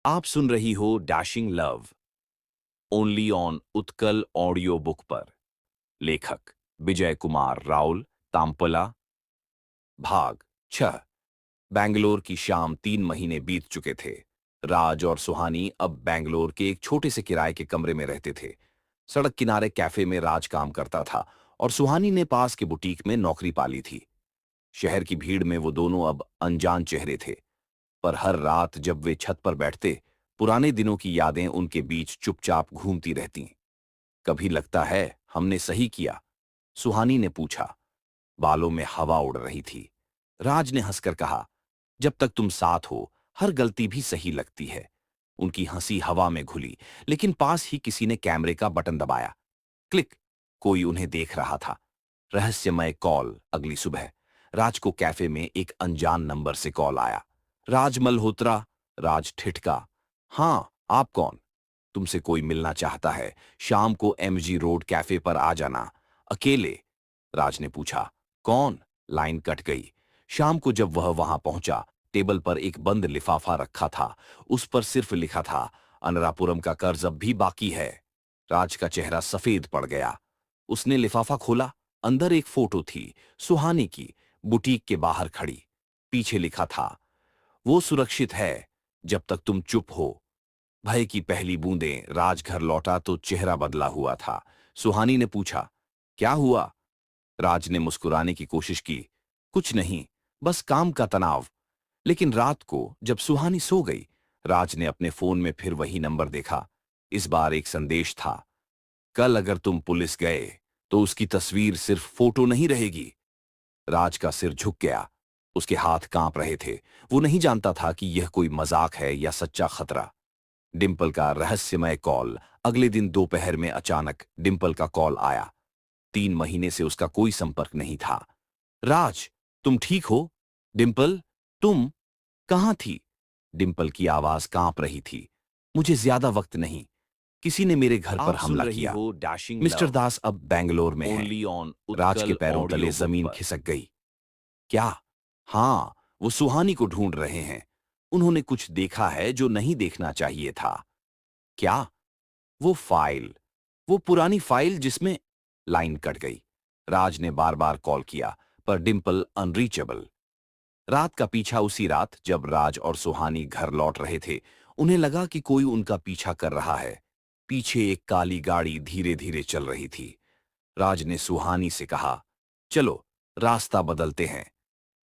आप सुन रही हो dashing love only on Utkal audio book पर। लेखक विजय कुमार राउल। तांपला। भाग 6। बैंगलोर की शाम 3 महीने बीत चुके थे। राज और सुहानी अब बैंगलोर के एक छोटे से किराए के कमरे में रहते थे। सड़क किनारे कैफे में राज काम करता था और सुहानी ने पास के बुटीक में नौकरी पाली थी। शहर की भीड़ में वो दोनों अब अनजान चेहरे थे, पर हर रात जब वे छत पर बैठते, पुराने दिनों की यादें उनके बीच चुपचाप घूमती रहतीं। कभी लगता है हमने सही किया? सुहानी ने पूछा। बालों में हवा उड़ रही थी। राज ने हंसकर कहा, जब तक तुम साथ हो हर गलती भी सही लगती है। उनकी हंसी हवा में घुली, लेकिन पास ही किसी ने कैमरे का बटन दबाया। क्लिक। कोई उन्हें देख रहा था। रहस्यमय कॉल। अगली सुबह राज को कैफे में एक अनजान नंबर से कॉल आया। राज मल्होत्रा। राज ठिठका। हाँ, आप कौन? तुमसे कोई मिलना चाहता है। शाम को एमजी रोड कैफे पर आ जाना। अकेले? राज ने पूछा। कौन? लाइन कट गई। शाम को जब वह वहां पहुंचा, टेबल पर एक बंद लिफाफा रखा था। उस पर सिर्फ लिखा था, अनरापुरम का कर्ज अब भी बाकी है। राज का चेहरा सफेद पड़ गया। उसने लिफाफा खोला। अंदर एक फोटो थी, सुहानी की, बुटीक के बाहर खड़ी। पीछे लिखा था, वो सुरक्षित है जब तक तुम चुप हो। भय की पहली बूंदें। राज घर लौटा तो चेहरा बदला हुआ था। सुहानी ने पूछा, क्या हुआ? राज ने मुस्कुराने की कोशिश की। कुछ नहीं, बस काम का तनाव। लेकिन रात को जब सुहानी सो गई, राज ने अपने फोन में फिर वही नंबर देखा। इस बार एक संदेश था, कल अगर तुम पुलिस गए तो उसकी तस्वीर सिर्फ फोटो नहीं रहेगी। राज का सिर झुक गया। उसके हाथ कांप रहे थे। वो नहीं जानता था कि यह कोई मजाक है या सच्चा खतरा। डिंपल का रहस्यमय कॉल। अगले दिन दोपहर में अचानक डिंपल का कॉल आया। 3 महीने से उसका कोई संपर्क नहीं था। राज, तुम ठीक हो? डिंपल, तुम कहां थी? डिंपल की आवाज कांप रही थी। मुझे ज्यादा वक्त नहीं। किसी ने मेरे घर पर आप सुन हमला रही किया। हो डैशिंग मिस्टर लव दास अब बैंगलोर में हैं। ओनली ऑन राज के उत्कल पैरों तले ऑडियो बुक जमीन पर। खिसक गई। क्या? हाँ, वो सुहानी को ढूंढ रहे हैं। उन्होंने कुछ देखा है जो नहीं देखना चाहिए था। क्या? वो फाइल, वो पुरानी फाइल जिसमें। लाइन कट गई। राज ने बार बार कॉल किया, पर डिंपल अनरीचेबल। रात का पीछा। उसी रात जब राज और सुहानी घर लौट रहे थे, उन्हें लगा कि कोई उनका पीछा कर रहा है। पीछे एक काली गाड़ी धीरे धीरे चल रही थी। राज ने सुहानी से कहा, चलो रास्ता बदलते हैं।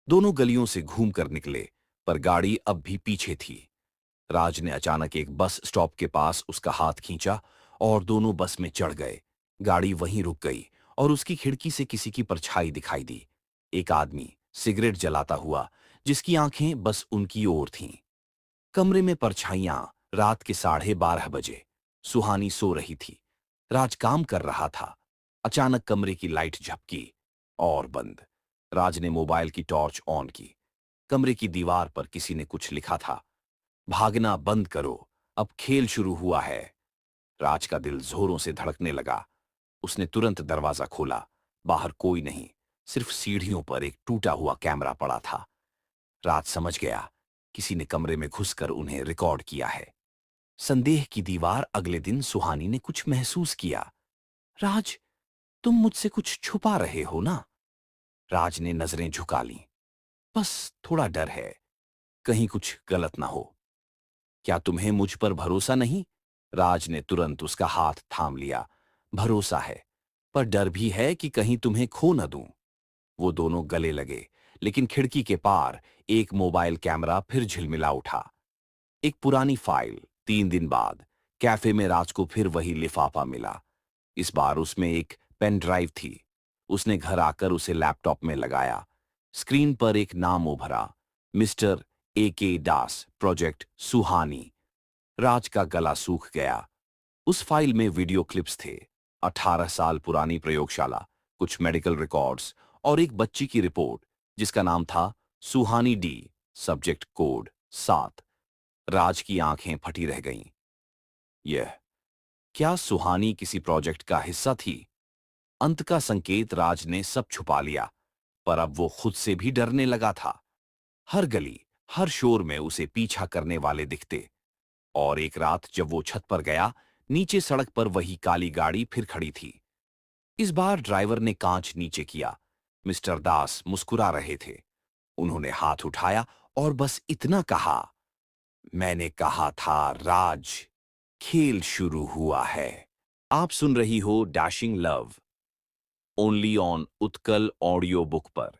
दोनों गलियों से घूमकर निकले, पर गाड़ी अब भी पीछे थी। राज ने अचानक एक बस स्टॉप के पास उसका हाथ खींचा और दोनों बस में चढ़ गए। गाड़ी वहीं रुक गई और उसकी खिड़की से किसी की परछाई दिखाई दी। एक आदमी सिगरेट जलाता हुआ, जिसकी आंखें बस उनकी ओर थीं। कमरे में परछाइयां। रात के 12:30 बजे। सुहानी सो रही थी। राज काम कर रहा था। अचानक कमरे की लाइट झपकी और बंद। राज ने मोबाइल की टॉर्च ऑन की। कमरे की दीवार पर किसी ने कुछ लिखा था, भागना बंद करो, अब खेल शुरू हुआ है। राज का दिल जोरों से धड़कने लगा। उसने तुरंत दरवाजा खोला। बाहर कोई नहीं, सिर्फ सीढ़ियों पर एक टूटा हुआ कैमरा पड़ा था। राज समझ गया, किसी ने कमरे में घुसकर उन्हें रिकॉर्ड किया है। संदेह की दीवार। अगले दिन सुहानी ने कुछ महसूस किया। राज, तुम मुझसे कुछ छुपा रहे हो ना? राज ने नजरें झुका लीं। बस थोड़ा डर है, कहीं कुछ गलत ना हो। क्या तुम्हें मुझ पर भरोसा नहीं? राज ने तुरंत उसका हाथ थाम लिया। भरोसा है, पर डर भी है कि कहीं तुम्हें खो न दूं। वो दोनों गले लगे, लेकिन खिड़की के पार एक मोबाइल कैमरा फिर झिलमिला उठा। एक पुरानी फाइल। 3 दिन बाद कैफे में राज को फिर वही लिफाफा मिला। इस बार उसमें एक पेन ड्राइव थी। उसने घर आकर उसे लैपटॉप में लगाया। स्क्रीन पर एक नाम उभरा, मिस्टर AK दास, प्रोजेक्ट सुहानी। राज का गला सूख गया। उस फाइल में वीडियो क्लिप्स थे। 18 साल पुरानी प्रयोगशाला, कुछ मेडिकल रिकॉर्ड्स और एक बच्ची की रिपोर्ट जिसका नाम था सुहानी डी। Subject code 7। राज की आंखें फटी रह गईं। यह क्या सुहानी किसी प्रोजेक्ट का हिस्सा थी? अंत का संकेत। राज ने सब छुपा लिया, पर अब वो खुद से भी डरने लगा था। हर गली, हर शोर में उसे पीछा करने वाले दिखते। और एक रात जब वो छत पर गया, नीचे सड़क पर वही काली गाड़ी फिर खड़ी थी। इस बार ड्राइवर ने कांच नीचे किया। मिस्टर दास मुस्कुरा रहे थे। उन्होंने हाथ उठाया और बस इतना कहा, मैंने कहा था राज, खेल शुरू हुआ है। आप सुन रही हो dashing love, only on Utkal audio book पर।